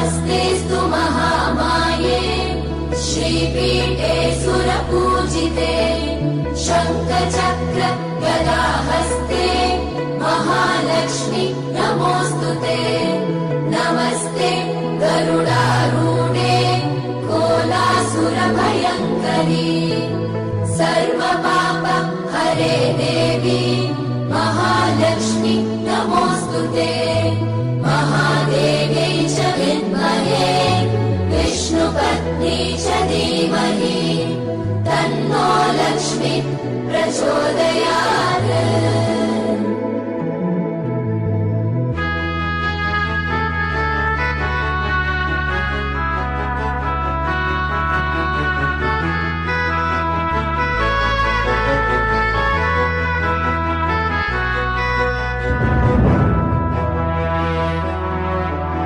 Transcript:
नमस्तेऽस्तु महामाये श्रीपीठे सुरपूजिते शङ्खचक्र गदाहस्ते महालक्ष्मी नमोऽस्तुते। नमस्ते गरुडारूढे कोलासुरभयङ्करी सर्वपाप हरे देवी महालक्ष्मी नमोऽस्तुते। महादेव्यै च विद्महे विष्णुपत्नी च धीमहि तन्नो लक्ष्मी प्रचोदयात्।